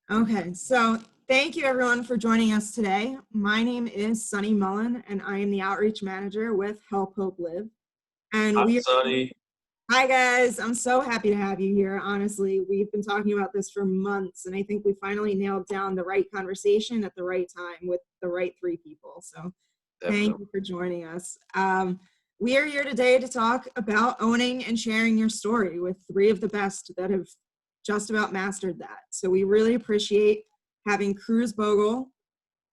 Okay, so thank you everyone for joining us today. My name is Sunny Mullen, and I am the Outreach Manager with Help Hope Live. And Hi, Sunny. Hi guys, I'm so happy to have you here. Honestly, we've been talking about this for months, and I think we finally nailed down the right conversation at the right time with the right three people. So thank you for joining us. We are here today to talk about owning and sharing your story with three of the best that have just about mastered that. So we really appreciate having Cruise Bogle,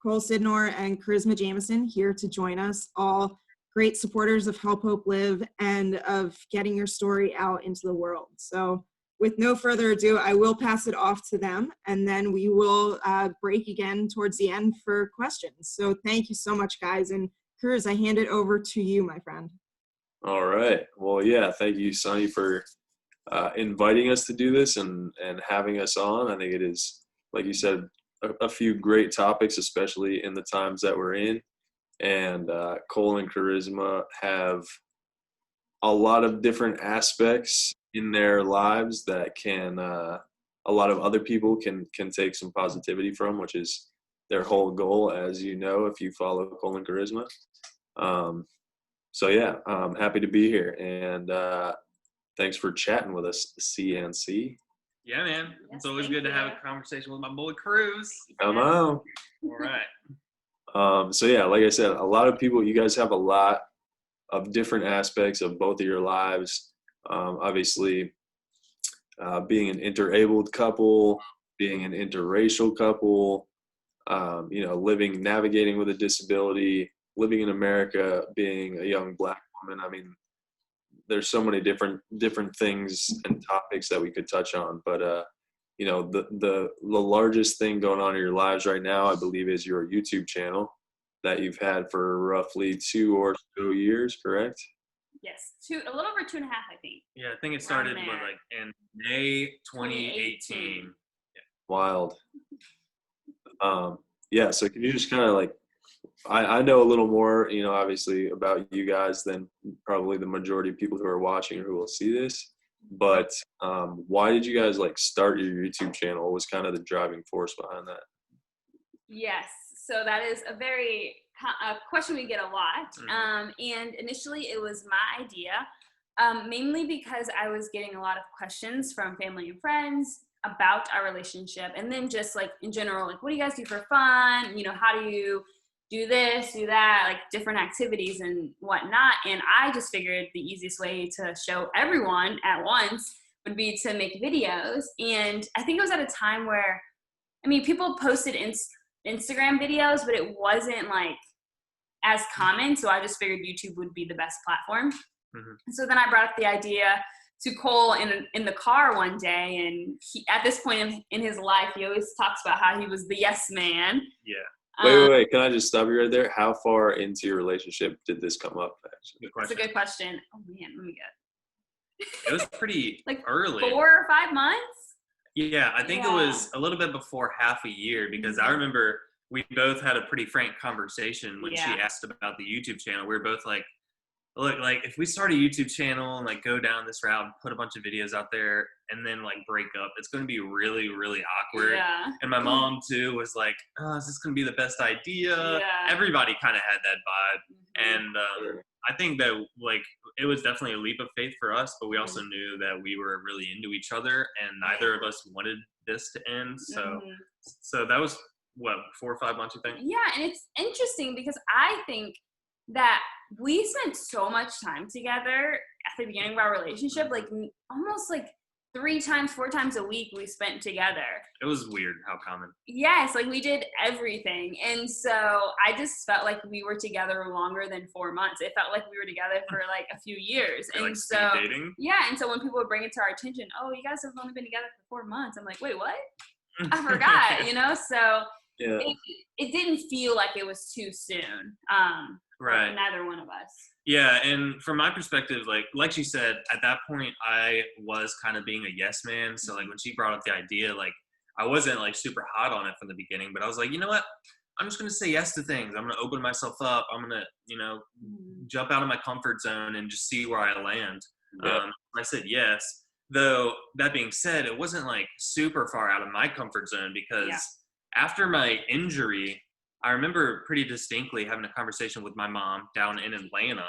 Cole Sydnor, and Charisma Jamison here to join us, all great supporters of Help Hope Live and of getting your story out into the world. So with no further ado, I will pass it off to them, and then we will break again towards the end for questions. So thank you so much, guys. And Cruz, I hand it over to you, my friend. All right. Well, yeah, thank you, Sunny, for inviting us to do this and having us on. I think it is, like you said, a few great topics, especially in the times that we're in. And Cole and Charisma have a lot of different aspects in their lives that can a lot of other people can take some positivity from, which is their whole goal, as you know, if you follow Cole and Charisma. So yeah, I'm happy to be here, and thanks for chatting with us, CNC. Yeah, man. Yes, it's always good to have a conversation with my boy Cruz. Come on. All right. So yeah, like I said, a lot of people, you guys have a lot of different aspects of both of your lives. Obviously, being an interabled couple, being an interracial couple, navigating with a disability, living in America, being a young Black woman. I mean, there's so many different things and topics that we could touch on, but the largest thing going on in your lives right now, I believe, is your YouTube channel that you've had for roughly 2 or so years, correct? Yes, a little over 2.5, I think. Yeah, I think it started in May 2018. Yeah. Wild. Yeah, so can you just kind of I know a little more, obviously about you guys than probably the majority of people who are watching or who will see this. But why did you guys start your YouTube channel? What was kind of the driving force behind that? Yes, so that is a question we get a lot. And initially it was my idea, mainly because I was getting a lot of questions from family and friends about our relationship. And then just in general, what do you guys do for fun? How do you do this, do that, different activities and whatnot. And I just figured the easiest way to show everyone at once would be to make videos. And I think it was at a time where, people posted Instagram videos, but it wasn't as common. So I just figured YouTube would be the best platform. Mm-hmm. So then I brought up the idea to Cole in the car one day. And he, at this point in his life, he always talks about how he was the yes man. Yeah. Wait. Can I just stop you right there? How far into your relationship did this come up, actually? That's a good question. Oh, man, let me get. It was pretty early. 4 or 5 months? Yeah, I think it was a little bit before half a year, because I remember we both had a pretty frank conversation when she asked about the YouTube channel. We were both like, look, if we start a YouTube channel and go down this route and put a bunch of videos out there and then break up, it's going to be really, really awkward. Yeah. And my mom too was like, oh, is this going to be the best idea? Yeah. Everybody kind of had that vibe. Mm-hmm. And I think that it was definitely a leap of faith for us, but we also knew that we were really into each other and neither of us wanted this to end. So that was 4 or 5 months, you think? Yeah. And it's interesting because I think that we spent so much time together at the beginning of our relationship, almost 3 times, 4 times a week we spent together. It was weird how common. Yes, we did everything. And so I just felt like we were together longer than 4 months. It felt like we were together for a few years. And so dating? Yeah, and so when people would bring it to our attention, oh, you guys have only been together for 4 months. I'm like, wait, what? I forgot, so yeah. It didn't feel like it was too soon. Right. Neither one of us. Yeah, and from my perspective, like she said, at that point I was kind of being a yes man. So when she brought up the idea, I wasn't super hot on it from the beginning, but I was like, you know what? I'm just gonna say yes to things. I'm gonna open myself up. I'm gonna, jump out of my comfort zone and just see where I land. Yeah. I said yes. Though that being said, it wasn't like super far out of my comfort zone because after my injury, I remember pretty distinctly having a conversation with my mom down in Atlanta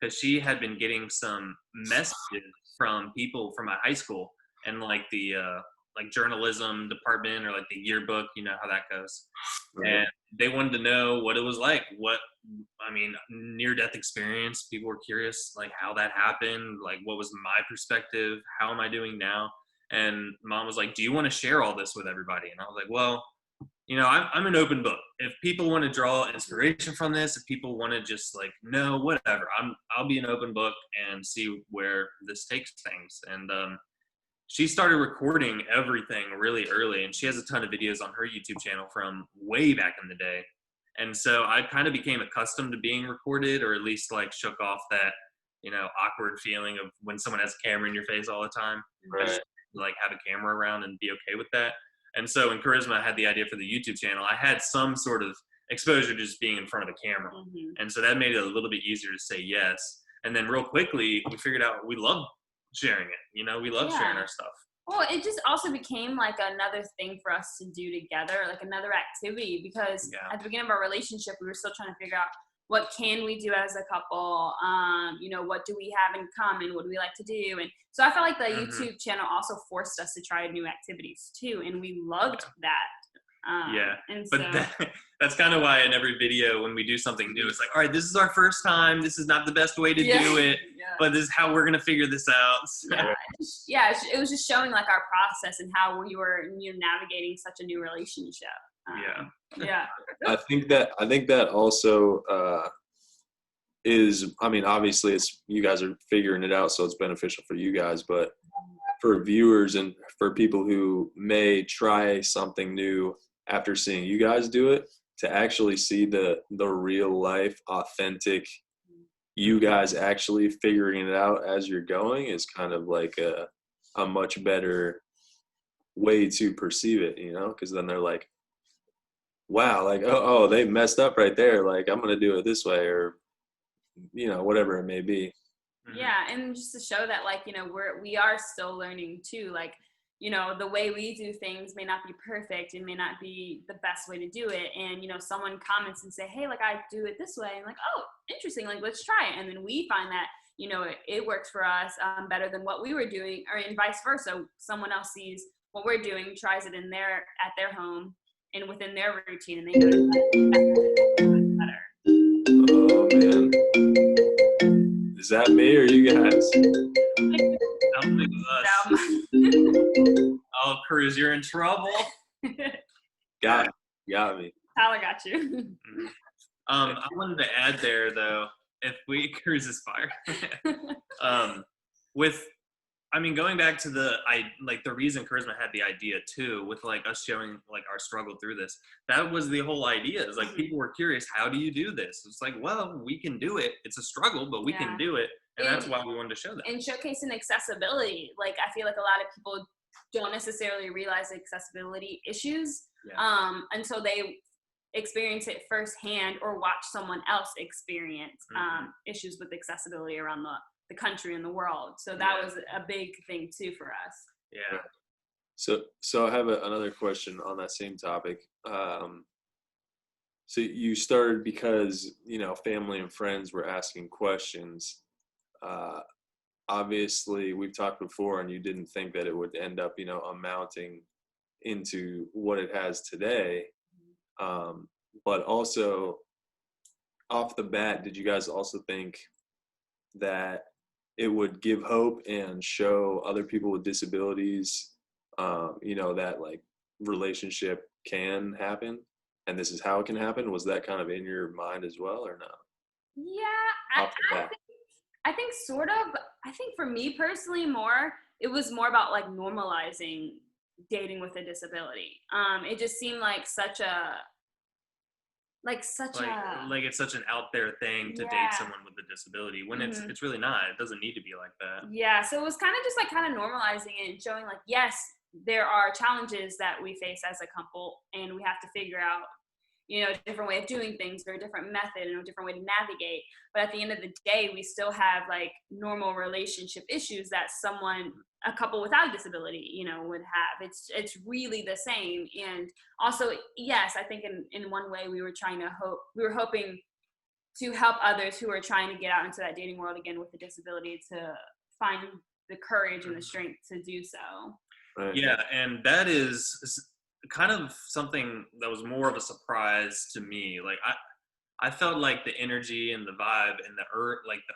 because she had been getting some messages from people from my high school and like the like journalism department or like the yearbook, you know how that goes. Right. And they wanted to know what it was like, near-death experience. People were curious, like how that happened, like what was my perspective, how am I doing now? And mom was like, do you want to share all this with everybody? And I was like, well, you know, I'm an open book. If people want to draw inspiration from this, if people want to just like know whatever, I'll be an open book and see where this takes things. And she started recording everything really early, and she has a ton of videos on her YouTube channel from way back in the day. And so I kind of became accustomed to being recorded, or at least like shook off that, you know, awkward feeling of when someone has a camera in your face all the time. Right. I just like have a camera around and be okay with that. And so when Charisma had the idea for the YouTube channel, I had some sort of exposure to just being in front of the camera. And so that made it a little bit easier to say yes. And then real quickly, we figured out we love sharing it. You know, we love sharing our stuff. Well, it just also became like another thing for us to do together, like another activity, because at the beginning of our relationship, we were still trying to figure out what can we do as a couple? You know, what do we have in common? What do we like to do? And so I felt like the YouTube channel also forced us to try new activities too. And we loved that. And but so, that's kind of why in every video when we do something new, it's like, all right, this is our first time. This is not the best way to do it, but this is how we're going to figure this out. It was just showing like our process and how we were, you know, navigating such a new relationship. I think that also is, I mean, obviously it's, you guys are figuring it out, so it's beneficial for you guys, but for viewers and for people who may try something new after seeing you guys do it, to actually see the real life, authentic, you guys actually figuring it out as you're going is kind of like a much better way to perceive it, you know, because then they're like, wow, like, oh, they messed up right there. Like, I'm going to do it this way, or, you know, whatever it may be. Yeah. And just to show that, like, you know, we are still learning too. Like, you know, the way we do things may not be perfect and may not be the best way to do it. And, you know, someone comments and say, hey, like, I do it this way. And like, oh, interesting. Like, let's try it. And then we find that, you know, it works for us better than what we were doing, or and vice versa. Someone else sees what we're doing, tries it at their home and within their routine, and they notice that better. Oh, man. Is that me or you guys? I don't think it was us. Oh, Cruz, you're in trouble. Got me. Tyler got you. I wanted to add there, though, Cruz is fired. Going back to the reason Charisma had the idea too, with like us showing like our struggle through this, that was the whole idea. Is like people were curious, how do you do this? It's like, well, we can do it. It's a struggle, but we can do it. And that's why we wanted to show that. And showcasing accessibility. Like, I feel like a lot of people don't necessarily realize the accessibility issues until they experience it firsthand or watch someone else experience issues with accessibility around the country and the world. So that was a big thing too for us. Yeah. So I have another question on that same topic. So you started because, you know, family and friends were asking questions. Obviously we've talked before, and you didn't think that it would end up, you know, amounting into what it has today. But also off the bat, did you guys also think that it would give hope and show other people with disabilities, you know, that like relationship can happen and this is how it can happen? Was that kind of in your mind as well, or no? Yeah, I think sort of. I think for me personally, it was more about like normalizing dating with a disability. It just seemed like it's such an out there thing to date someone with a disability when it's really not. It doesn't need to be like that. Yeah, so it was kind of just like kind of normalizing it and showing like, yes, there are challenges that we face as a couple, and we have to figure out, a different way of doing things or a different method and a different way to navigate. But at the end of the day, we still have like normal relationship issues that a couple without a disability, would have. It's really the same. And also, yes, I think in one way we were hoping to help others who are trying to get out into that dating world again with a disability to find the courage and the strength to do so. Right. Yeah, and that is kind of something that was more of a surprise to me. Like I felt like the energy and the vibe and the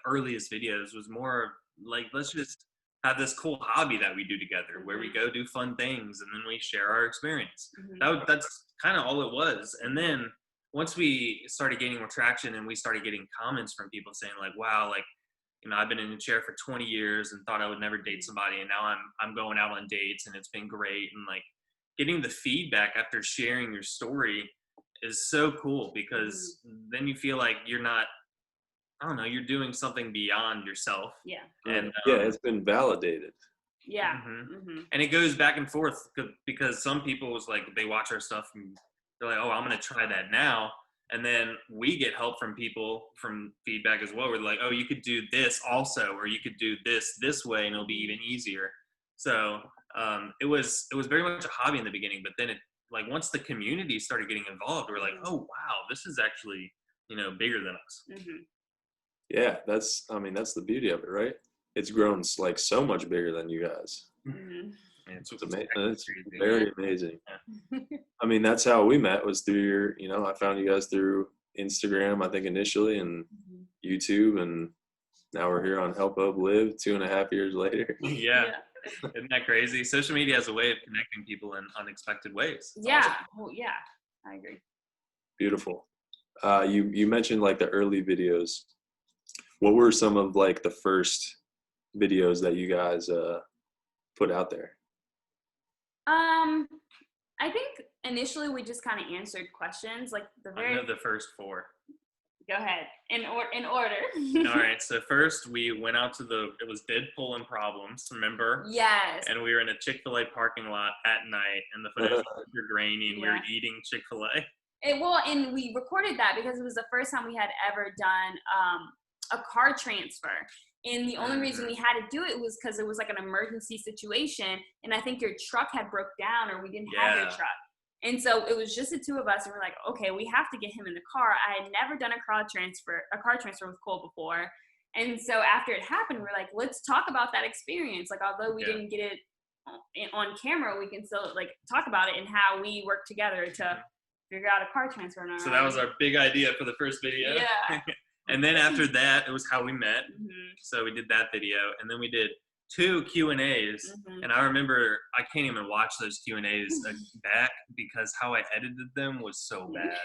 earliest videos was more like, let's just have this cool hobby that we do together, where we go do fun things and then we share our experience. That's kind of all it was. And then once we started gaining more traction and we started getting comments from people saying like, wow, like, I've been in a chair for 20 years and thought I would never date somebody, and now I'm going out on dates and it's been great. And like getting the feedback after sharing your story is so cool, because then you feel like you're not, I don't know, you're doing something beyond yourself. Yeah. And it's been validated. Yeah. And it goes back and forth, because some people was like, they watch our stuff and they're like, oh, I'm going to try that now. And then we get help from people from feedback as well. We're like, oh, you could do this also, or you could do this way and it'll be even easier. So it was very much a hobby in the beginning, but then like once the community started getting involved, we're like, oh, wow, this is actually, bigger than us. Yeah, that's the beauty of it, right? It's grown like so much bigger than you guys. It's amazing. It's very amazing. I mean, that's how we met, was through I found you guys through Instagram, I think initially, and YouTube, and now we're here on Help Hope Live 2.5 years later. Yeah. Isn't that crazy? Social media has a way of connecting people in unexpected ways. It's awesome. Well, yeah, I agree. Beautiful. You mentioned like the early videos. What were some of like the first videos that you guys put out there? I think initially we just kind of answered questions, like I know the first 4. Go ahead. In order. All right. So first we went out to it was Deadpool and Problems, remember? Yes. And we were in a Chick-fil-A parking lot at night, and the footage was super grainy, and we were eating Chick-fil-A. And we recorded that because it was the first time we had ever done a car transfer. And the only reason we had to do it was because it was like an emergency situation. And I think your truck had broke down, or we didn't have your truck. And so it was just the two of us, and we're like, okay, we have to get him in the car. I had never done a car transfer with Cole before. And so after it happened, we're like, let's talk about that experience. Like, although we didn't get it on camera, we can still like talk about it and how we worked together to figure out a car transfer. So that was our big idea for the first video. Yeah. And then after that, it was how we met. So we did that video, and then we did 2 Q&As. And I remember I can't even watch those Q&As back, because how I edited them was so bad.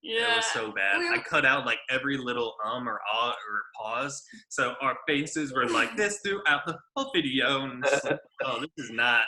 It was so bad. I cut out like every little or ah or pause, so our faces were like this throughout the whole video. And oh, this is not.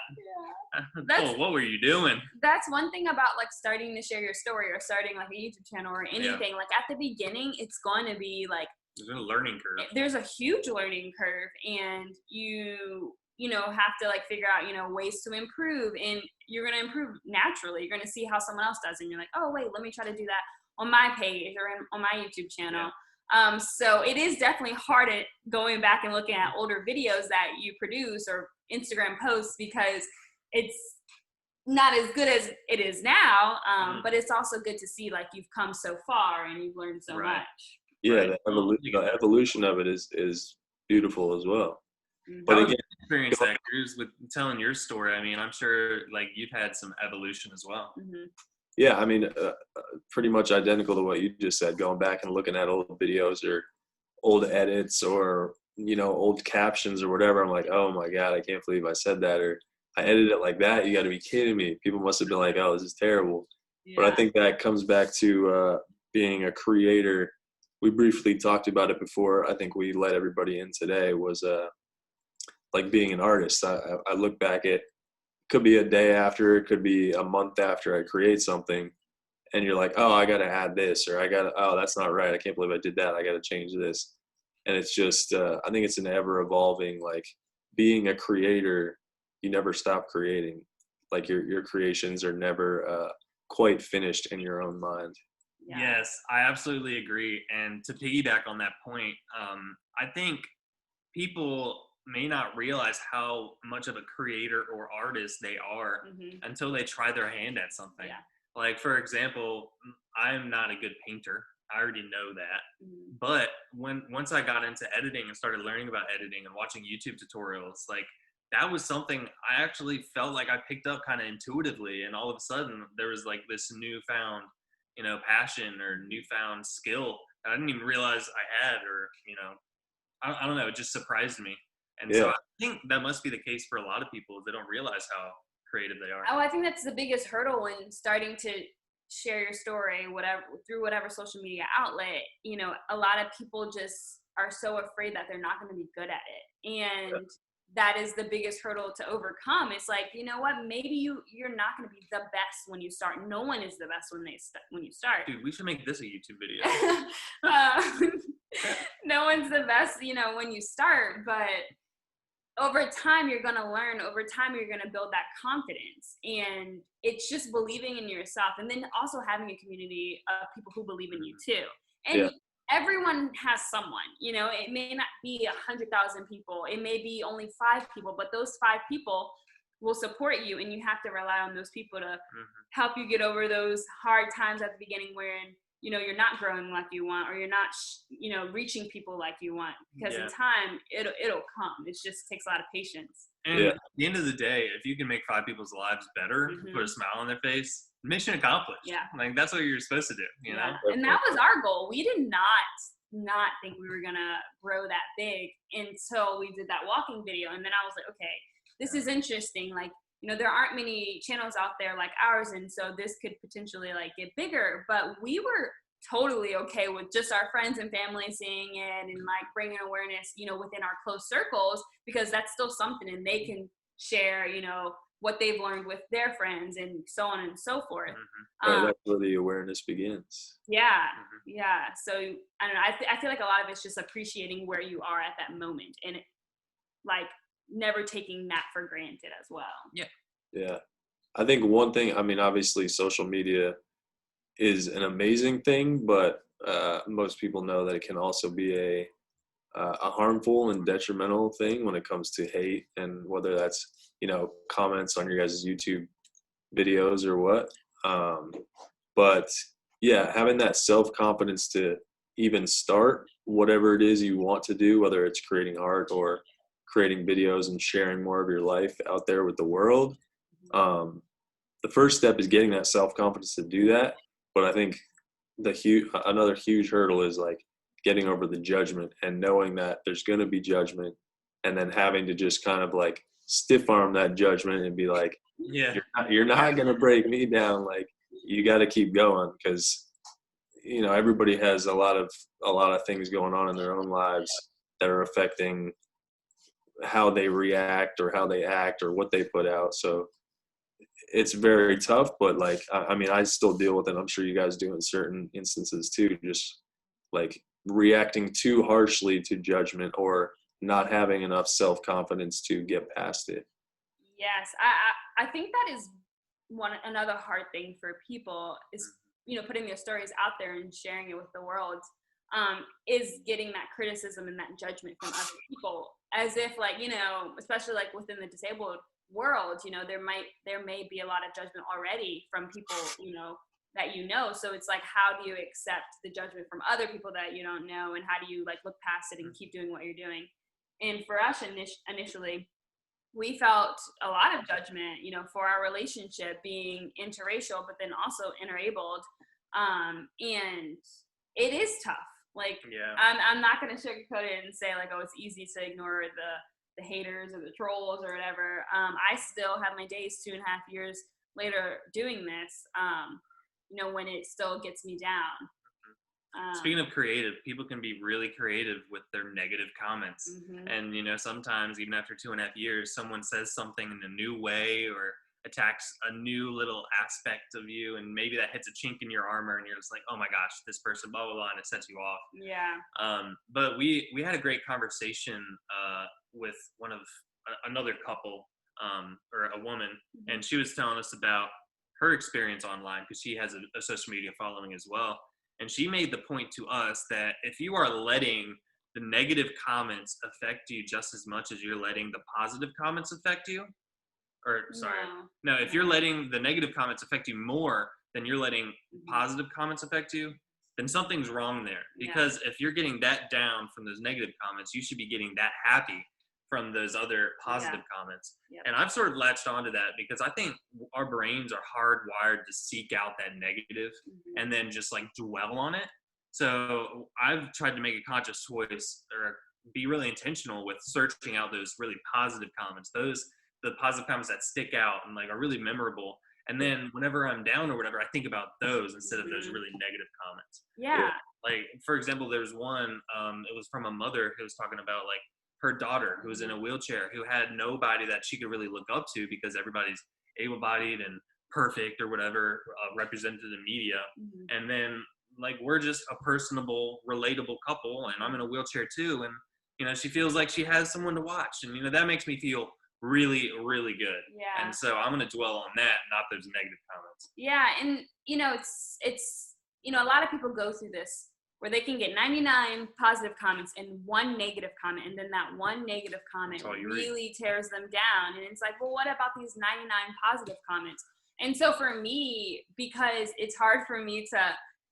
Oh, what were you doing? That's one thing about like starting to share your story, or starting like a YouTube channel or anything. Like at the beginning, it's going to be like there's a learning curve. There's a huge learning curve, and you have to like figure out ways to improve, and you're going to improve naturally. You're going to see how someone else does, and you're like, oh wait, let me try to do that on my page or on my YouTube channel. So it is definitely hard at going back and looking at older videos that you produce or Instagram posts, because it's not as good as it is now, but it's also good to see like you've come so far and you've learned so much. Yeah, the evolution of it is beautiful as well. But again, experience that, Cruz, with telling your story. I mean, I'm sure like you've had some evolution as well. Yeah, I mean, pretty much identical to what you just said. Going back and looking at old videos or old edits or old captions or whatever, I'm like, oh my god, I can't believe I said that, or I edited it like that. You got to be kidding me. People must have been like, oh, this is terrible. But I think that comes back to being a creator. We briefly talked about it before. I think we let everybody in today, was like being an artist. I look back at, could be a day after, it could be a month after I create something, and you're like, oh, I got to add this, or oh, that's not right. I can't believe I did that. I got to change this. And it's just, I think it's an ever evolving, like being a creator, you never stop creating. Like your creations are never quite finished in your own mind. Yes, I absolutely agree. And to piggyback on that point, I think people may not realize how much of a creator or artist they are until they try their hand at something. Yeah. Like, for example, I'm not a good painter. I already know that. But once I got into editing and started learning about editing and watching YouTube tutorials, like, that was something I actually felt like I picked up kind of intuitively. And all of a sudden there was like this newfound, passion or newfound skill that I didn't even realize I had, or, I don't know, it just surprised me. And so I think that must be the case for a lot of people. They don't realize how creative they are. Oh, I think that's the biggest hurdle when starting to share your story, through whatever social media outlet. A lot of people just are so afraid that they're not going to be good at it. And that is the biggest hurdle to overcome. It's like, you know what, maybe you're not going to be the best when you start. No one is the best when you start. Dude, we should make this a YouTube video. No one's the best, when you start, but over time you're going to learn. Over time you're going to build that confidence, and it's just believing in yourself, and then also having a community of people who believe in you too. And everyone has someone, it may not be 100,000 people. It may be only 5 people, but those 5 people will support you, and you have to rely on those people to help you get over those hard times at the beginning wherein, you're not growing like you want, or you're not, reaching people like you want, because in time it'll come. It just takes a lot of patience. And at the end of the day, if you can make 5 people's lives better, put a smile on their face, mission accomplished. Yeah. Like, that's what you're supposed to do, you know? And that was our goal. We did not think we were gonna grow that big until we did that walking video. And then I was like, okay, this is interesting. Like, there aren't many channels out there like ours, and so this could potentially like get bigger. But we were totally okay with just our friends and family seeing it and like bringing awareness, within our close circles, because that's still something, and they can share, what they've learned with their friends, and so on and so forth. That's where the awareness begins. Yeah. So I don't know. I feel like a lot of it's just appreciating where you are at that moment, and like never taking that for granted as well. Yeah. I think one thing, obviously social media is an amazing thing, but most people know that it can also be a harmful and detrimental thing when it comes to hate, and whether that's, comments on your guys' YouTube videos or what. But yeah, having that self-confidence to even start whatever it is you want to do, whether it's creating art or creating videos and sharing more of your life out there with the world. The first step is getting that self-confidence to do that. But I think another huge hurdle is like getting over the judgment, and knowing that there's going to be judgment, and then having to just kind of like stiff arm that judgment and be like, you're not going to break me down. Like, you got to keep going, because everybody has a lot of things going on in their own lives that are affecting how they react or how they act or what they put out. So it's very tough, but like, I still deal with it. I'm sure you guys do in certain instances too, just like reacting too harshly to judgment, or not having enough self-confidence to get past it. Yes. I think that is another hard thing for people is, putting their stories out there and sharing it with the world, is getting that criticism and that judgment from other people, as if like, especially like within the disabled world, there may be a lot of judgment already from people, that so it's like, how do you accept the judgment from other people that you don't know, and how do you like look past it and keep doing what you're doing? And for us initially, we felt a lot of judgment, for our relationship being interracial, but then also interabled, and it is tough. Like, I'm not going to sugarcoat it and say like, oh, it's easy to ignore the haters or the trolls or whatever. I still have my days 2.5 years later doing this, when it still gets me down. Speaking of creative, people can be really creative with their negative comments. And, sometimes even after 2.5 years, someone says something in a new way or attacks a new little aspect of you, and maybe that hits a chink in your armor, and you're just like, oh my gosh, this person, blah, blah, blah, and it sets you off. But we had a great conversation with another couple, or a woman, and she was telling us about her experience online, because she has a social media following as well. And she made the point to us that if you are letting the negative comments affect you just as much as you're letting the positive comments affect you, or sorry, no, if you're letting the negative comments affect you more than you're letting positive comments affect you, then something's wrong there. Because if you're getting that down from those negative comments, you should be getting that happy from those other positive comments. And I've sort of latched onto that because I think our brains are hardwired to seek out that negative and then just like dwell on it. So I've tried to make a conscious choice or be really intentional with searching out those really positive comments, the positive comments that stick out and like are really memorable. And then whenever I'm down or whatever, I think about those instead of those really negative comments. Like, for example, there's one, it was from a mother who was talking about like her daughter who was in a wheelchair, who had nobody that she could really look up to because everybody's able-bodied and perfect or whatever, represented in media. And then like, we're just a personable, relatable couple, and I'm in a wheelchair too. And, you know, she feels like she has someone to watch. And, you know, that makes me feel really, really good. And so I'm going to dwell on that, not those negative comments. And, you know, it's, you know, a lot of people go through this where they can get 99 positive comments and one negative comment, and then that one negative comment really tears them down. And it's like, well, what about these 99 positive comments? And so for me, because it's hard for me to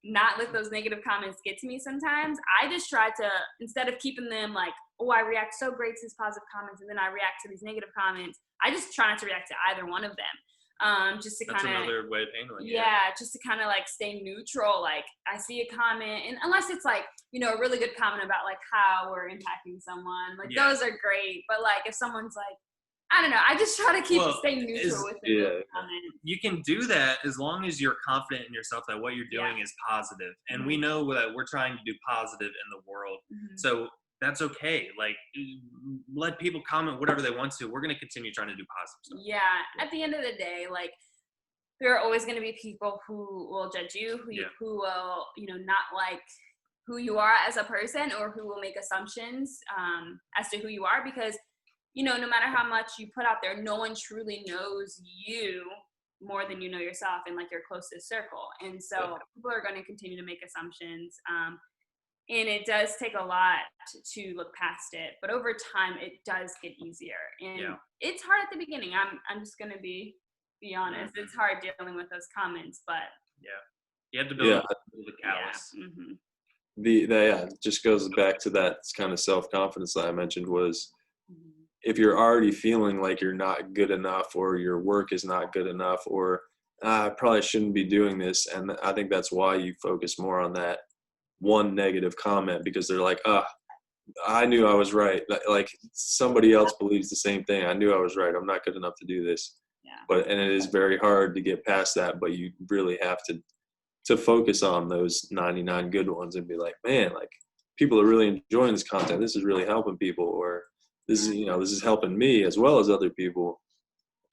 not let those negative comments get to me sometimes, I just try to, instead of keeping them like, oh, I react so great to these positive comments and then I react to these negative comments, I just try not to react to either one of them. Just to kind of, that's another way of handling it. Just to kind of like stay neutral. Like, I see a comment, and unless it's like, you know, a really good comment about like how we're impacting someone, like those are great. But like, if someone's like, I don't know, I just try to stay neutral with the comment. You can do that as long as you're confident in yourself that what you're doing is positive. And we know that we're trying to do positive in the world. So that's okay. Like, let people comment whatever they want to. We're going to continue trying to do positive stuff. At the end of the day, like, there are always going to be people who will judge you, who will, you know, not like who you are as a person, or who will make assumptions as to who you are, because, you know, no matter how much you put out there, no one truly knows you more than you know yourself in like your closest circle. And so people are going to continue to make assumptions. And it does take a lot to look past it, but over time it does get easier. And it's hard at the beginning. I'm just gonna be honest. It's hard dealing with those comments, but you have to build the callous. It just goes back to that kind of self-confidence that I mentioned, was if you're already feeling like you're not good enough, or your work is not good enough, or I probably shouldn't be doing this, and I think that's why you focus more on that one negative comment, because they're like, I knew I was right. Like, somebody else believes the same thing. I knew I was right. I'm not good enough to do this. And it is very hard to get past that, but you really have to focus on those 99 good ones and be like, man, like, people are really enjoying this content. This is really helping people, or this is, you know, this is helping me as well as other people.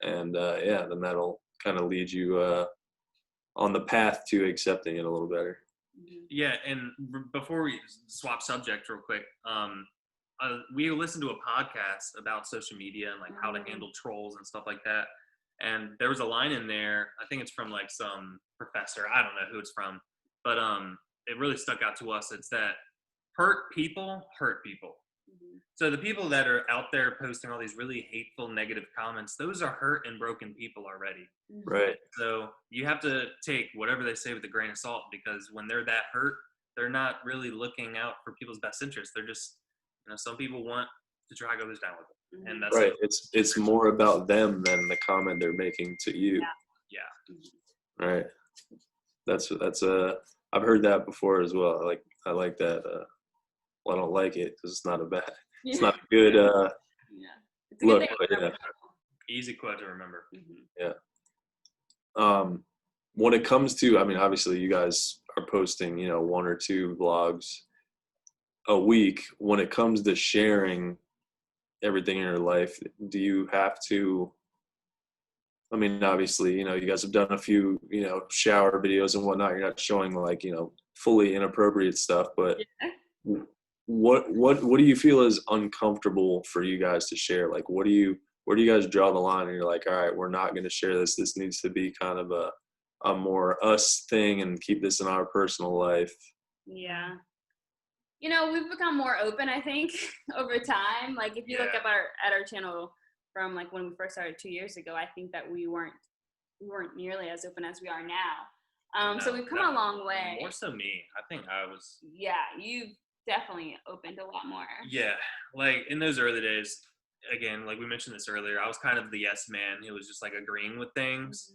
And then that'll kind of lead you on the path to accepting it a little better. And before we swap subject real quick, we listened to a podcast about social media and like how to handle trolls and stuff like that. And there was a line in there, I think it's from like some professor, I don't know who it's from, but it really stuck out to us. It's that hurt people hurt people. So the people that are out there posting all these really hateful, negative comments, those are hurt and broken people already. Right. So you have to take whatever they say with a grain of salt, because when they're that hurt, they're not really looking out for people's best interests. They're just, you know, some people want to drag others down with it. And that's right. It's more about them than the comment they're making to you. Right. That's I've heard that before as well. I like that. Well, I don't like it because it's not it's not a good it's a good look. But easy quote to remember. When it comes to, I mean, obviously you guys are posting, you know, 1 or 2 vlogs a week. When it comes to sharing everything in your life, do you have to, I mean, obviously, you know, you guys have done a few, you know, shower videos and whatnot. You're not showing like, you know, fully inappropriate stuff, but what do you feel is uncomfortable for you guys to share? Like, where do you guys draw the line and you're like, all right, we're not going to share this. This needs to be kind of a more us thing and keep this in our personal life. Yeah. You know, we've become more open, I think, over time. Like, if you look at our channel from like when we first started 2 years ago, I think that we weren't nearly as open as we are now. So we've come a long way. More so me. I think I was. Yeah, you've definitely opened a lot more. Yeah, like in those early days, again, like we mentioned this earlier, I was kind of the yes man who was just like agreeing with things,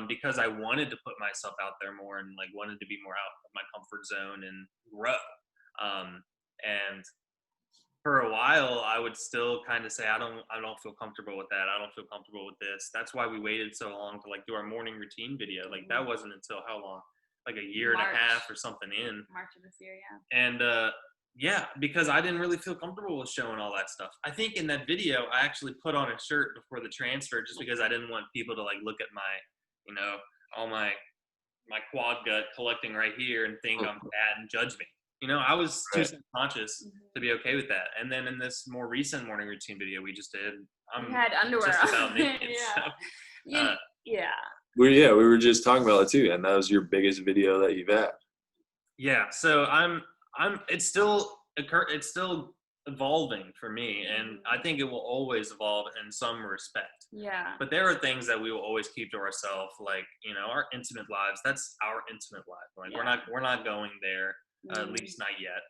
because I wanted to put myself out there more and like wanted to be more out of my comfort zone and grow. And for a while, I would still kind of say, I don't feel comfortable with that. I don't feel comfortable with this. That's why we waited so long to like do our morning routine video. Like that wasn't until how long? Like a year and a half or something in. March of this year, yeah. And yeah, because I didn't really feel comfortable with showing all that stuff. I think in that video, I actually put on a shirt before the transfer just because I didn't want people to like look at my, you know, all my quad gut collecting right here and think I'm bad and judge me. You know, I was too subconscious to be okay with that. And then in this more recent morning routine video we just did, you had underwear just about naked. Yeah. So, yeah. We were just talking about it too, and that was your biggest video that you've had. Yeah. So it's still evolving for me, and I think it will always evolve in some respect. Yeah. But there are things that we will always keep to ourselves, like, you know, our intimate lives. That's our intimate life. Like we're not going there. At least not yet.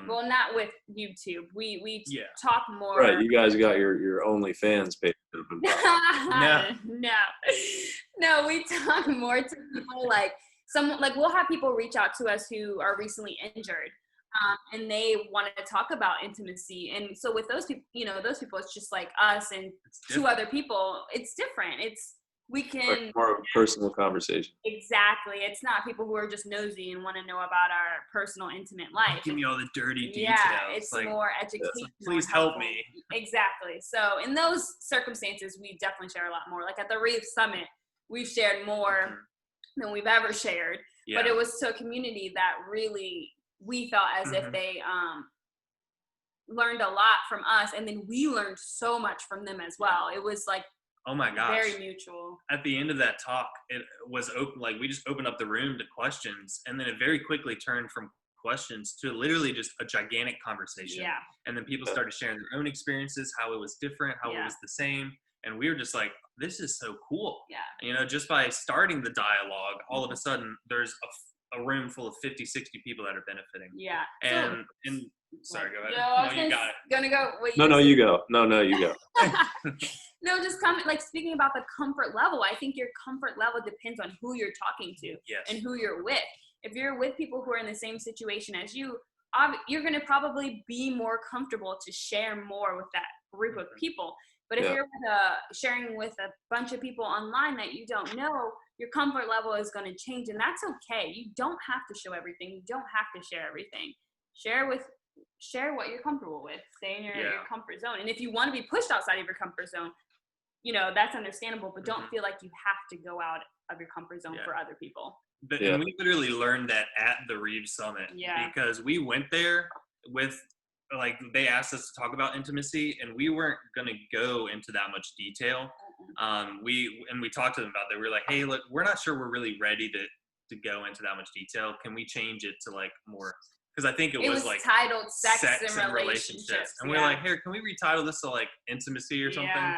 Well, not with YouTube. We talk more. Right, you guys got your OnlyFans page. No, we talk more to people like we'll have people reach out to us who are recently injured, and they want to talk about intimacy. And so with those people, it's just like us and two other people. It's different. We can like more of a personal conversation. Exactly. It's not people who are just nosy and want to know about our personal, intimate life. Give me all the dirty details. Yeah, it's like, more educational. Please help me. Exactly. So in those circumstances, we definitely share a lot more. Like at the Reef Summit, we've shared more than we've ever shared. Yeah. But it was to a community that really we felt as if they learned a lot from us, and then we learned so much from them as well. It was like, oh my gosh. Very mutual. At the end of that talk, it was open, like we just opened up the room to questions, and then it very quickly turned from questions to literally just a gigantic conversation. Yeah. And then people started sharing their own experiences, how it was different, how it was the same. And we were just like, this is so cool. Yeah. You know, just by starting the dialogue, all of a sudden there's a room full of 50, 60 people that are benefiting. Yeah. And sorry, go ahead. No, you got it. Gonna go. No, you go. No, you go. No, just speaking about the comfort level. I think your comfort level depends on who you're talking to and who you're with. If you're with people who are in the same situation as you, you're going to probably be more comfortable to share more with that group of people. But if you're sharing with a bunch of people online that you don't know, your comfort level is going to change, and that's okay. You don't have to show everything. You don't have to share everything. Share what you're comfortable with. Stay in your comfort zone. And if you want to be pushed outside of your comfort zone, that's understandable, but don't feel like you have to go out of your comfort zone for other people. But and we literally learned that at the Reeves Summit because we went there with, like, they asked us to talk about intimacy, and we weren't going to go into that much detail. We talked to them about that. We were like, hey, look, we're not sure we're really ready to go into that much detail. Can we change it to like more? Because I think it was like titled sex and relationships. And we're like, here, can we retitle this to like intimacy or something?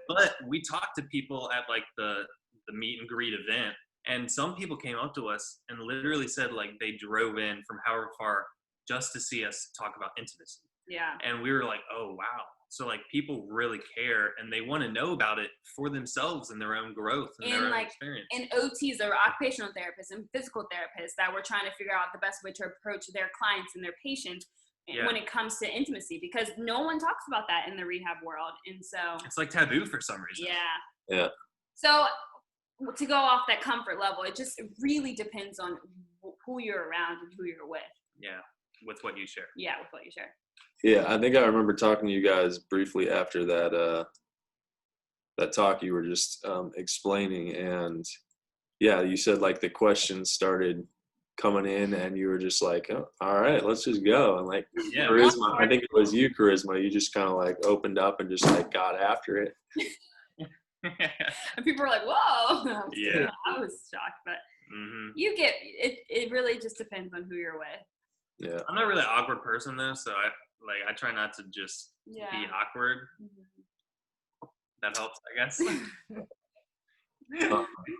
But we talked to people at like the meet and greet event, and some people came up to us and literally said like they drove in from however far just to see us talk about intimacy. Yeah. And we were like, oh, wow. So like people really care, and they want to know about it for themselves and their own growth and their own experience. And OTs are occupational therapists and physical therapists that were trying to figure out the best way to approach their clients and their patients when it comes to intimacy, because no one talks about that in the rehab world. And so it's like taboo for some reason. Yeah. Yeah. So to go off that comfort level, it really depends on who you're around and who you're with. Yeah. With what you share. Yeah. With what you share. Yeah, I think I remember talking to you guys briefly after that talk you were just explaining, and you said like the questions started coming in, and you were just like, oh, all right, let's just go. And like Charisma, I think it was you, Charisma, you just kind of like opened up and just like got after it. And people were like, whoa. Yeah. I was shocked, but Mm-hmm. you get it. It really just depends on who you're with. Yeah. I'm not really an awkward person though, so I try not to just be awkward. Mm-hmm. That helps, I guess.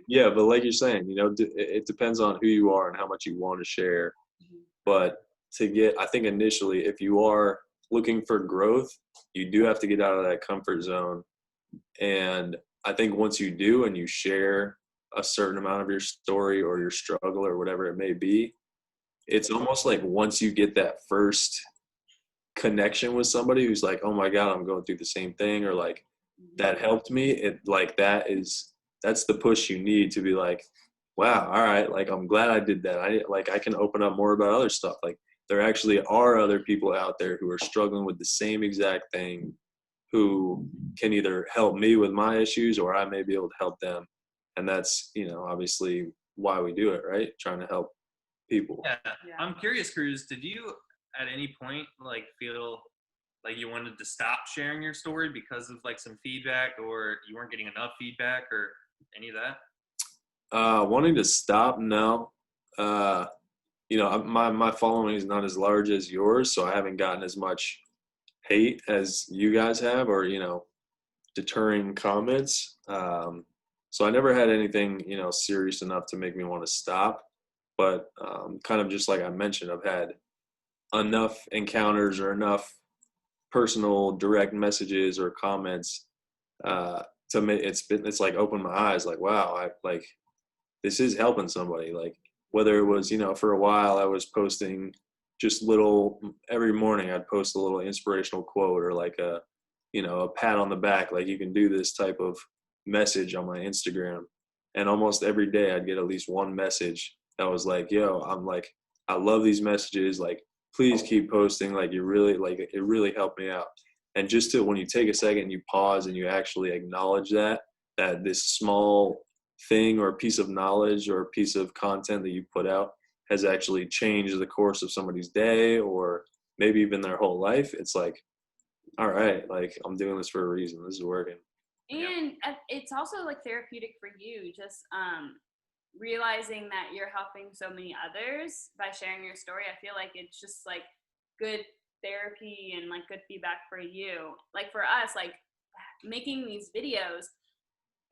Yeah, but like you're saying, it depends on who you are and how much you want to share. But I think initially, if you are looking for growth, you do have to get out of that comfort zone. And I think once you do and you share a certain amount of your story or your struggle or whatever it may be, it's almost like once you get that first connection with somebody who's like, oh my God, I'm going through the same thing, or like, that helped me, that's the push you need to be like, wow, all right, like I'm glad I did that. I can open up more about other stuff. Like there actually are other people out there who are struggling with the same exact thing, who can either help me with my issues or I may be able to help them. And that's, obviously why we do it, right? Trying to help people. Yeah. I'm curious, Cruz, did you at any point like feel like you wanted to stop sharing your story because of like some feedback, or you weren't getting enough feedback, or any of that? Wanting to stop? No. My following is not as large as yours, so I haven't gotten as much hate as you guys have, or, deterring comments. So I never had anything, serious enough to make me want to stop. But kind of just like I mentioned, I've had enough encounters or enough personal direct messages or comments to make it's like opened my eyes, like, wow, this is helping somebody. Like whether it was, for a while I was posting just every morning I'd post a little inspirational quote or like a pat on the back, like you can do this type of message on my Instagram. And almost every day I'd get at least one message that was like, yo, I love these messages. Like, please keep posting. Like it really helped me out. And just when you take a second, you pause and you actually acknowledge that this small thing or piece of knowledge or piece of content that you put out has actually changed the course of somebody's day or maybe even their whole life. It's like, all right, like I'm doing this for a reason. This is working. And it's also like therapeutic for you, just realizing that you're helping so many others by sharing your story. I feel like it's just like good therapy and like good feedback for you. Like for us, like making these videos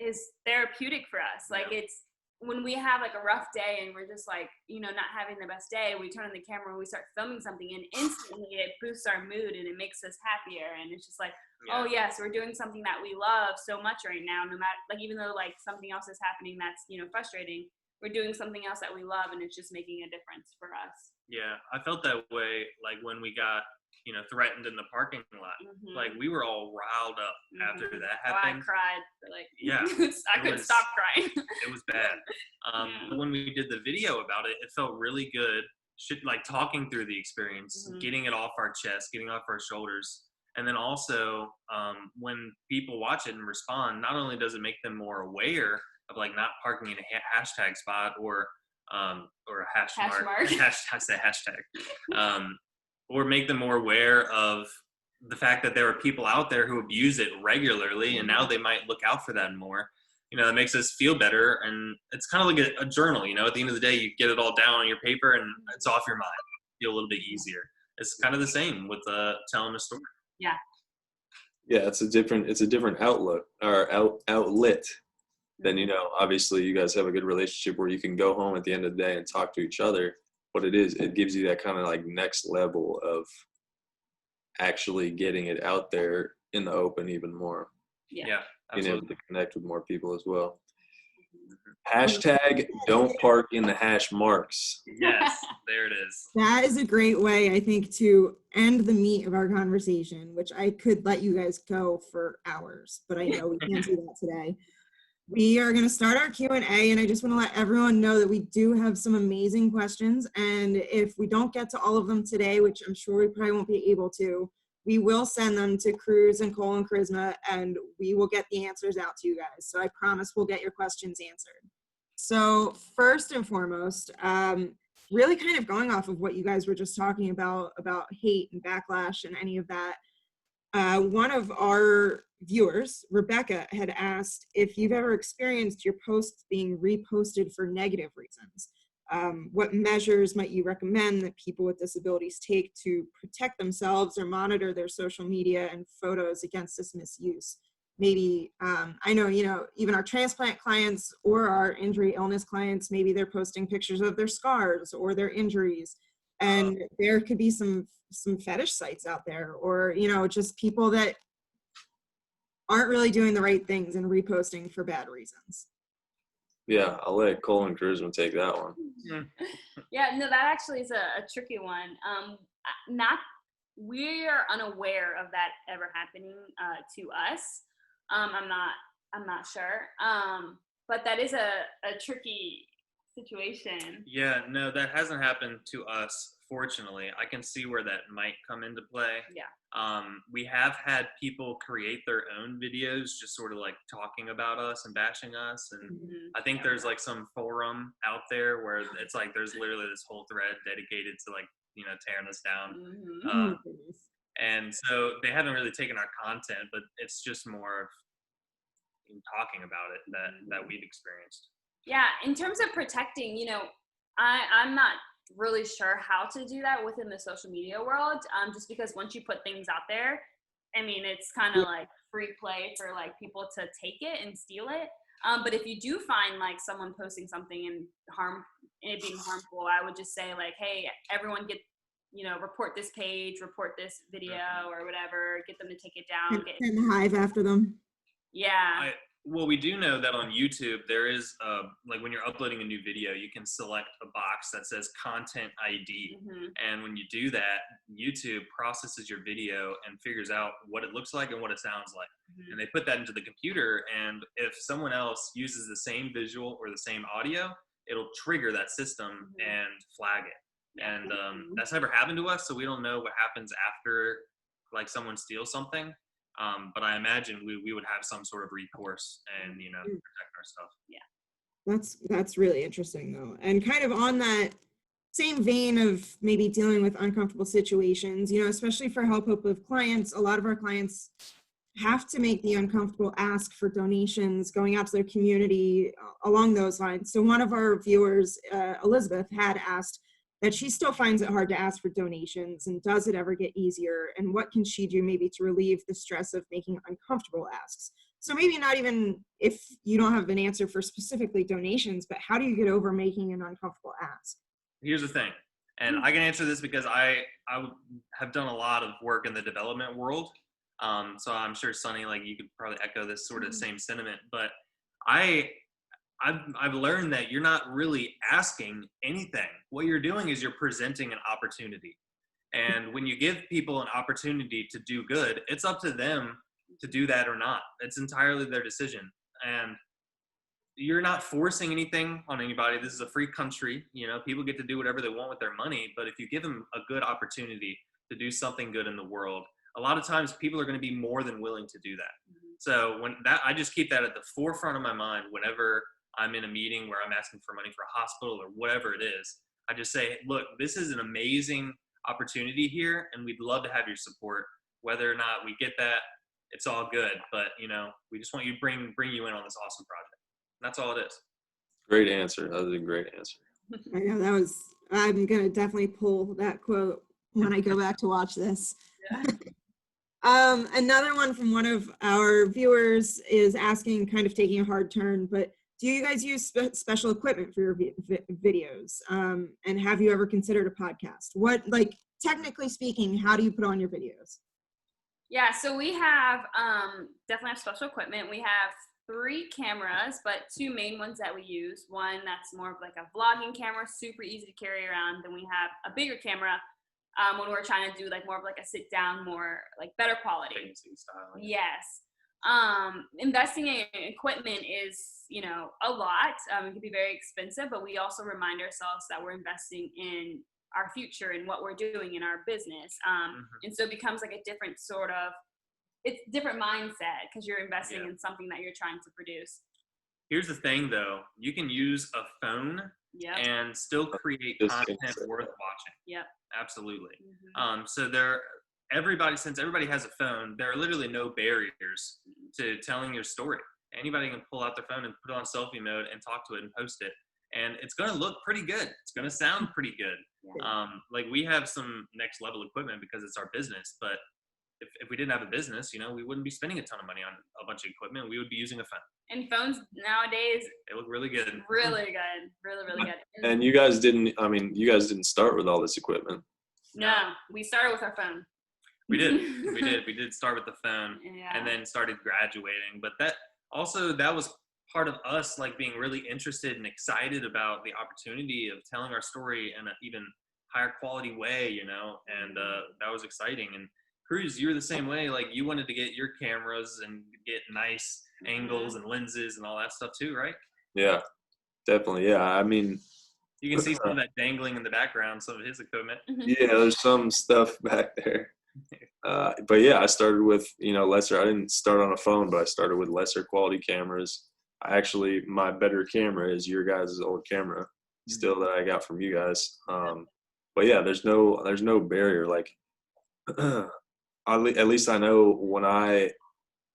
is therapeutic for us. Like it's when we have like a rough day and we're just like, not having the best day, we turn on the camera and we start filming something and instantly it boosts our mood and it makes us happier. And it's just like, oh yes, we're doing something that we love so much right now, no matter like, even though like something else is happening that's, frustrating, we're doing something else that we love and it's just making a difference for us. Yeah. I felt that way. Like when we got, threatened in the parking lot, like we were all riled up after that happened. I cried for like, I couldn't stop crying. It was bad. But when we did the video about it, it felt really good. Like talking through the experience, getting it off our chest, getting off our shoulders. And then also when people watch it and respond, not only does it make them more aware of like not parking in a hashtag spot or a hash mark. I say hashtag. Or make them more aware of the fact that there are people out there who abuse it regularly, and now they might look out for that more. That makes us feel better, and it's kind of like a journal. At the end of the day, you get it all down on your paper, and it's off your mind. You feel a little bit easier. It's kind of the same with telling a story. Yeah. Yeah, it's a different outlook or outlet. Then obviously you guys have a good relationship where you can go home at the end of the day and talk to each other. What it gives you that kind of like next level of actually getting it out there in the open even more. Yeah. Being able to connect with more people as well. Hashtag don't park in the hash marks. Yes, there it is. That is a great way, I think, to end the meat of our conversation, which I could let you guys go for hours, but I know we can't do that today. We are going to start our Q&A, and I just want to let everyone know that we do have some amazing questions, and if we don't get to all of them today, which I'm sure we probably won't be able to, we will send them to Cruz and Cole and Charisma, and we will get the answers out to you guys. So I promise we'll get your questions answered. So first and foremost, really kind of going off of what you guys were just talking about hate and backlash and any of that, one of our viewers, Rebecca, had asked if you've ever experienced your posts being reposted for negative reasons. What measures might you recommend that people with disabilities take to protect themselves or monitor their social media and photos against this misuse? Maybe, I know, even our transplant clients or our injury illness clients, maybe they're posting pictures of their scars or their injuries. And there could be some fetish sites out there, or, just people that aren't really doing the right things and reposting for bad reasons. Yeah, I'll let Cole and Cruzman take that one. Yeah, no, that actually is a tricky one. We are unaware of that ever happening to us. I'm not sure. But that is a tricky situation. Yeah, no, that hasn't happened to us, fortunately. I can see where that might come into play. Yeah. We have had people create their own videos just sort of like talking about us and bashing us. And I think there's like some forum out there where it's like there's literally this whole thread dedicated to like, tearing us down. And so they haven't really taken our content, but it's just more of talking about it that we've experienced. Yeah, in terms of protecting, I'm not really sure how to do that within the social media world, just because once you put things out there, I mean, it's kind of like free play for like people to take it and steal it. But if you do find like someone posting something and it being harmful, I would just say like, hey, everyone get, report this page, report this video or whatever, get them to take it down. Send the hive after them. Yeah. Well, we do know that on YouTube, there is, like when you're uploading a new video, you can select a box that says Content ID. And when you do that, YouTube processes your video and figures out what it looks like and what it sounds like. And they put that into the computer. And if someone else uses the same visual or the same audio, it'll trigger that system and flag it. And that's never happened to us, so we don't know what happens after like someone steals something. But I imagine we would have some sort of recourse and, protect our stuff. Yeah. That's really interesting though. And kind of on that same vein of maybe dealing with uncomfortable situations, especially for Help with clients, a lot of our clients have to make the uncomfortable ask for donations going out to their community along those lines. So one of our viewers, Elizabeth, had asked that she still finds it hard to ask for donations, and does it ever get easier, and what can she do maybe to relieve the stress of making uncomfortable asks? So maybe not even if you don't have an answer for specifically donations, but how do you get over making an uncomfortable ask? Here's the thing, and I can answer this because I have done a lot of work in the development world, so I'm sure Sonny, like you could probably echo this sort of same sentiment, but I've learned that you're not really asking anything. What you're doing is you're presenting an opportunity. And when you give people an opportunity to do good, it's up to them to do that or not. It's entirely their decision. And you're not forcing anything on anybody. This is a free country. People get to do whatever they want with their money. But if you give them a good opportunity to do something good in the world, a lot of times people are going to be more than willing to do that. So I just keep that at the forefront of my mind whenever I'm in a meeting where I'm asking for money for a hospital or whatever it is. I just say, look, this is an amazing opportunity here, and we'd love to have your support. Whether or not we get that, it's all good. But, we just want you to bring you in on this awesome project. That's all it is. Great answer. That was a great answer. I know I'm going to definitely pull that quote when I go back to watch this. Another one from one of our viewers is asking, kind of taking a hard turn, but do you guys use special equipment for your videos? And have you ever considered a podcast? Technically speaking, how do you put on your videos? Yeah, so we have definitely have special equipment. We have 3 cameras, but 2 main ones that we use. One that's more of like a vlogging camera, super easy to carry around. Then we have a bigger camera when we're trying to do like more of like a sit down, more like better quality. Fancy style. Yes. Investing in equipment is, a lot. It can be very expensive, but we also remind ourselves that we're investing in our future and what we're doing in our business. And so it becomes like a different it's different mindset because you're investing in something that you're trying to produce. Here's the thing though, you can use a phone and still create content worth watching. Yep. Absolutely. So since everybody has a phone, there are literally no barriers to telling your story. Anybody can pull out their phone and put it on selfie mode and talk to it and post it. And it's going to look pretty good. It's going to sound pretty good. Yeah. Like we have some next level equipment because it's our business, but if we didn't have a business, you know, we wouldn't be spending a ton of money on a bunch of equipment. We would be using a phone. And phones nowadays, They look really good. really good. Really, really good. And you guys didn't start with all this equipment. No, we started with our phone. We did. We did start with the phone Yeah. and then started graduating. But that was part of us like being really interested and excited about the opportunity of telling our story in an even higher quality way, you know, and that was exciting. And Cruise, you were the same way. Like you wanted to get your cameras and get nice angles and lenses and all that stuff too, right? Yeah, definitely. Yeah, I mean, you can see some of that dangling in the background, some of his equipment. Yeah, there's some stuff back there. But yeah, I started with, lesser. I didn't start on a phone, but I started with lesser quality cameras. My better camera is your guys' old camera still that I got from you guys. But yeah, there's no barrier. Like, at least I know when I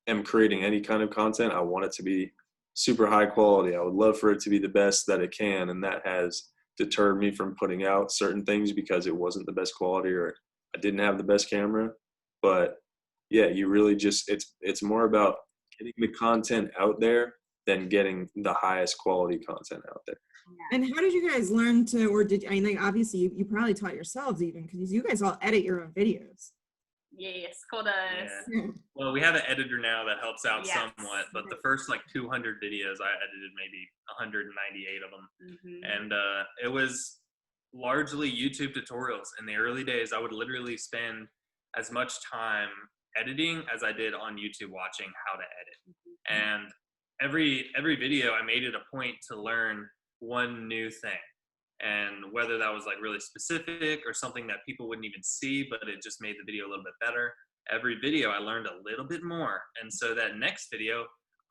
am creating any kind of content, I want it to be super high quality. I would love for it to be the best that it can. And that has deterred me from putting out certain things because it wasn't the best quality or I didn't have the best camera. But yeah, you really just, it's more about getting the content out there than getting the highest quality content out there. And how did you guys learn to, or obviously you probably taught yourselves even, because you guys all edit your own videos. Yes, called us. Yeah. Well, we have an editor now that helps out Yes. somewhat, but the first 200 videos I edited maybe 198 of them. And it was largely YouTube tutorials. In the early days, I would literally spend as much time editing as I did on YouTube watching how to edit. And every video I made it a point to learn one new thing. And whether that was really specific or something that people wouldn't even see, but it just made the video a little bit better. Every video I learned a little bit more. And so that next video,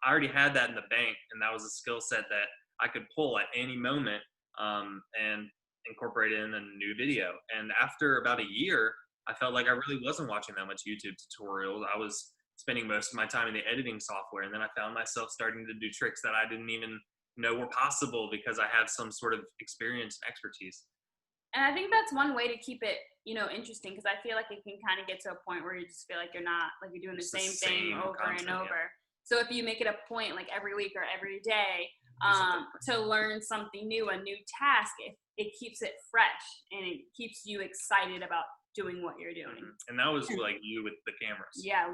I already had that in the bank, and that was a skill set that I could pull at any moment and incorporate in a new video. And after about a year, I felt like I really wasn't watching that much YouTube tutorials. I was spending most of my time in the editing software, and then I found myself starting to do tricks that I didn't even know were possible because I have some sort of experience and expertise. And I think that's one way to keep it, interesting, because I feel like it can kind of get to a point where you just feel like you're doing the same thing over and over. Yeah. So if you make it a point every week or every day to learn something new, a new task, it keeps it fresh and it keeps you excited about doing what you're doing. And that was you with the cameras. Yeah,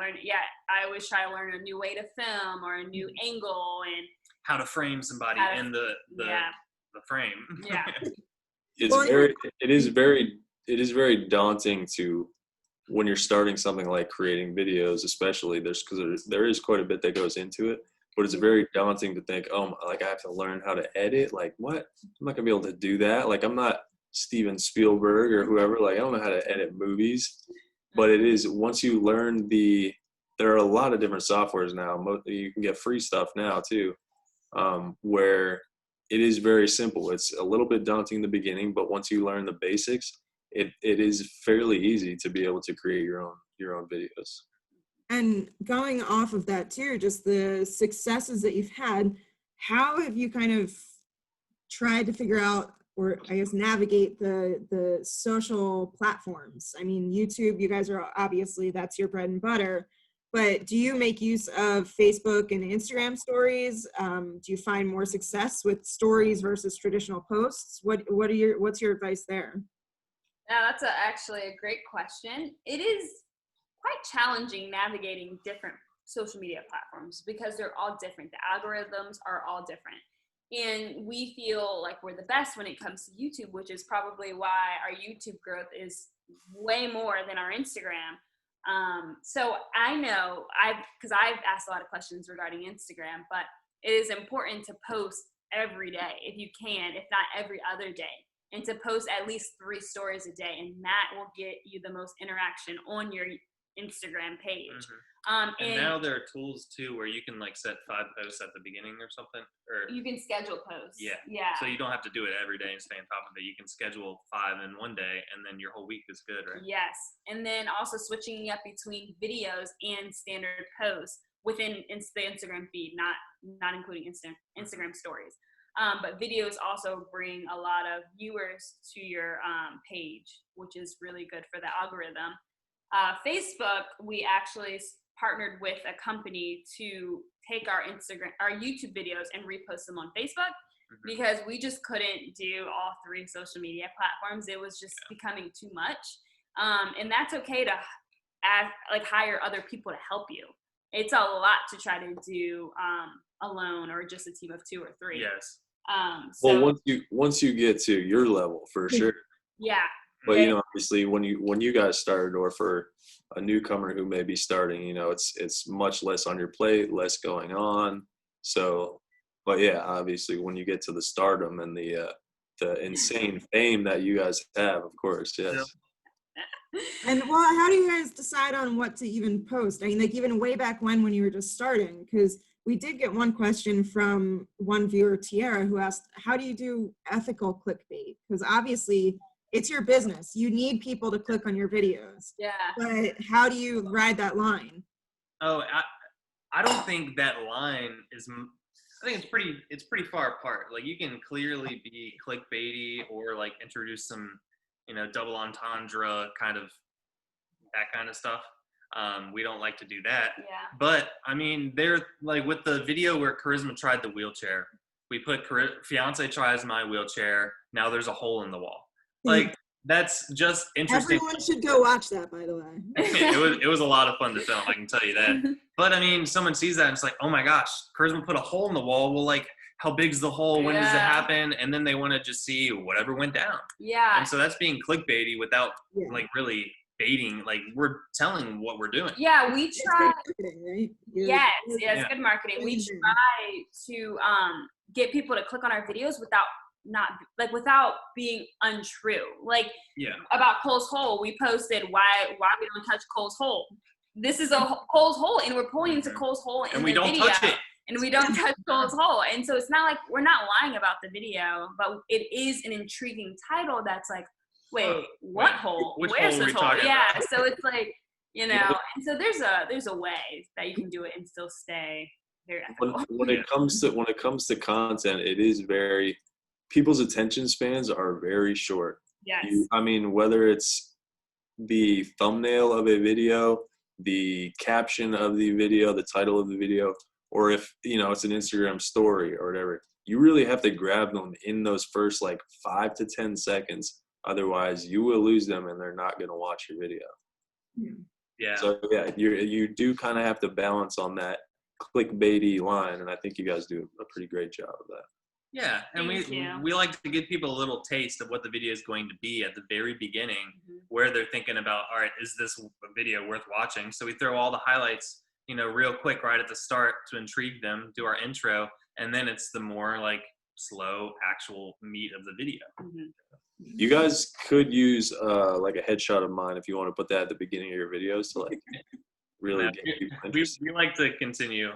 I always try to learn a new way to film or a new angle and how to frame somebody in the frame. Yeah. It is very daunting to, when you're starting something like creating videos, especially because there is quite a bit that goes into it, but it's very daunting to think, I have to learn how to edit. Like, what? I'm not gonna be able to do that. Like, I'm not Steven Spielberg or whoever. Like, I don't know how to edit movies. But it is, once you learn there are a lot of different softwares now. You can get free stuff now too, where it is very simple. It's a little bit daunting in the beginning, but once you learn the basics, it is fairly easy to be able to create your own videos. And going off of that too, just the successes that you've had, how have you kind of tried to figure out, or I guess navigate the social platforms? I mean, YouTube, you guys are obviously, that's your bread and butter, but do you make use of Facebook and Instagram stories? Do you find more success with stories versus traditional posts? What's your advice there? Yeah, that's actually a great question. It is quite challenging navigating different social media platforms because they're all different. The algorithms are all different. And we feel like we're the best when it comes to YouTube, which is probably why our YouTube growth is way more than our Instagram. So I know because I've asked a lot of questions regarding Instagram, but it is important to post every day if you can, if not every other day, and to post at least 3 stories a day, and that will get you the most interaction on your Instagram page. And now there are tools too where you can set 5 posts at the beginning or something, or you can schedule posts. Yeah. So you don't have to do it every day and stay on top of it. You can schedule 5 in one day, and then your whole week is good, right? Yes. And then also switching up between videos and standard posts within the Instagram feed, not including Instagram stories. But videos also bring a lot of viewers to your page, which is really good for the algorithm. Facebook, we actually partnered with a company to take our YouTube videos and repost them on Facebook, because we just couldn't do all 3 social media platforms. It was just becoming too much. And that's okay to hire other people to help you. It's a lot to try to do alone, or just a team of 2 or 3. Yes. Well, once you get to your level, for sure. Yeah. But obviously, when you guys started, or for a newcomer who may be starting, it's much less on your plate, less going on. So, but yeah, obviously, when you get to the stardom and the insane fame that you guys have, of course, yes. And how do you guys decide on what to even post? I mean, like even way back when you were just starting, because we did get one question from one viewer, Tiara, who asked, how do you do ethical clickbait? Because obviously it's your business. You need people to click on your videos. Yeah. But how do you ride that line? Oh, I don't think that line is, I think it's pretty far apart. Like, you can clearly be clickbaity or like introduce some, double entendre that kind of stuff. We don't like to do that. Yeah. But I mean, they're like with the video where Charisma tried the wheelchair, we put fiance tries my wheelchair. Now there's a hole in the wall. Like, that's just interesting. Everyone should go watch that, by the way. It was a lot of fun to film, I can tell you that. But I mean, someone sees that and it's like, oh my gosh, Charisma put a hole in the wall. Well, like, how big's the hole? When does it happen? And then they want to just see whatever went down. Yeah. And so that's being clickbaity without like really baiting. Like, we're telling what we're doing. Yeah, we try. Marketing, right? Yes, good marketing. We try to get people to click on our videos without being untrue. Like, about Cole's hole, we posted why we don't touch Cole's hole. This is Cole's hole, and we're pointing to Cole's hole in the video. And we don't touch it. And we don't touch Cole's hole. And so it's not like we're not lying about the video, but it is an intriguing title that's like, wait, what hole? Where's this hole? Yeah, so it's like, and so there's a way that you can do it and still stay very ethical. When it comes to content, it is people's attention spans are very short. Yes. I mean, whether it's the thumbnail of a video, the caption of the video, the title of the video, or if, it's an Instagram story or whatever, you really have to grab them in those first like 5 to 10 seconds. Otherwise, you will lose them and they're not going to watch your video. Yeah. So, yeah, you do kind of have to balance on that clickbaity line. And I think you guys do a pretty great job of that. Yeah, and we like to give people a little taste of what the video is going to be at the very beginning, where they're thinking about, all right, is this video worth watching? So we throw all the highlights, real quick right at the start to intrigue them, do our intro, and then it's the more like slow actual meat of the video. You guys could use like a headshot of mine if you want to put that at the beginning of your videos to like really get people interested. We like to continue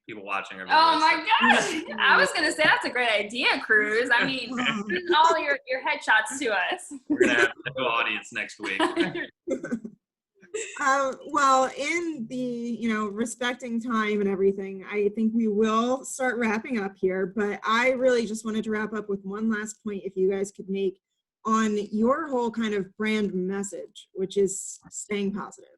people watching our videos. Oh my gosh! I was gonna say that's a great idea, Cruise. I mean, send all your headshots to us. We're gonna have no audience next week. Well, in the respecting time and everything, I think we will start wrapping up here. But I really just wanted to wrap up with one last point, if you guys could make on your whole kind of brand message, which is staying positive.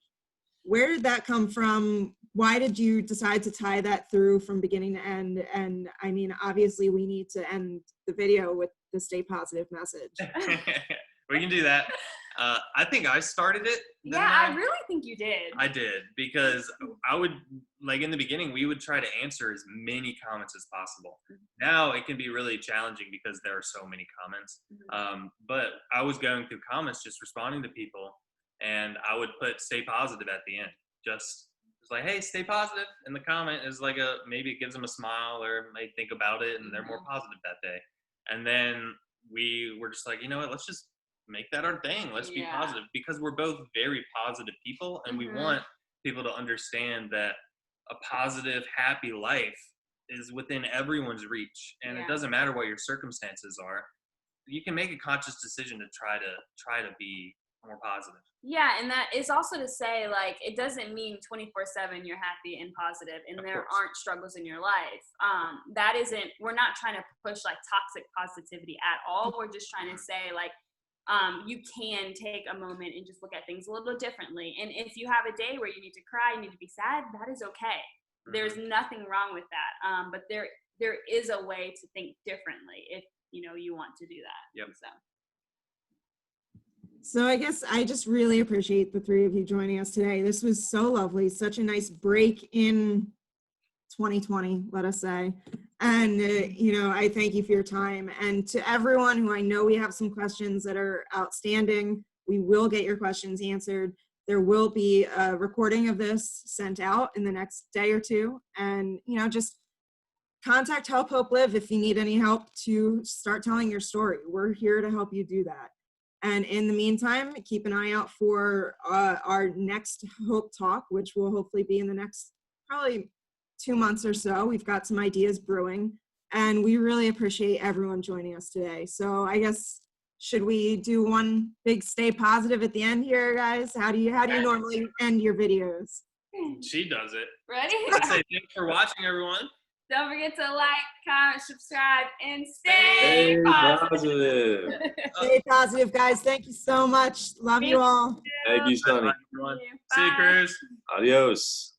Where did that come from? Why did you decide to tie that through from beginning to end? And I mean, obviously we need to end the video with the stay positive message. We can do that. I think I started it. Yeah, I really think you did. I did, because I would, like in the beginning, we would try to answer as many comments as possible. Now it can be really challenging because there are so many comments. But I was going through comments, just responding to people, and I would put stay positive at the end. Just like, hey, stay positive. And the comment is like maybe it gives them a smile, or they think about it and they're more positive that day. And then we were just like, you know what, let's just make that our thing. Let's be positive, because we're both very positive people, and we want people to understand that a positive, happy life is within everyone's reach, and it doesn't matter what your circumstances are. You can make a conscious decision to try to be more positive. Yeah, and that is also to say, like, it doesn't mean 24/7 you're happy and positive, and there aren't struggles in your life. That isn't. We're not trying to push like toxic positivity at all. We're just trying to say like, you can take a moment and just look at things a little differently. And if you have a day where you need to cry, you need to be sad, that is okay. There's nothing wrong with that. But there is a way to think differently if you want to do that. Yep. So I guess I just really appreciate the three of you joining us today. This was so lovely, such a nice break in 2020, let us say. And, I thank you for your time. And to everyone who I know we have some questions that are outstanding, we will get your questions answered. There will be a recording of this sent out in the next day or two. And, just contact Help Hope Live if you need any help to start telling your story. We're here to help you do that. And in the meantime, keep an eye out for our next Hope Talk, which will hopefully be in the next probably 2 months or so. We've got some ideas brewing, and we really appreciate everyone joining us today. So I guess, should we do one big stay positive at the end here, guys? How do you normally end your videos? She does it. Ready? I say thanks for watching, everyone. Don't forget to like, comment, subscribe, and stay positive. Stay positive, guys. Thank you so much. Love you all. Thank you, Sonny. Bye, everyone. See you, Cruz. Adios.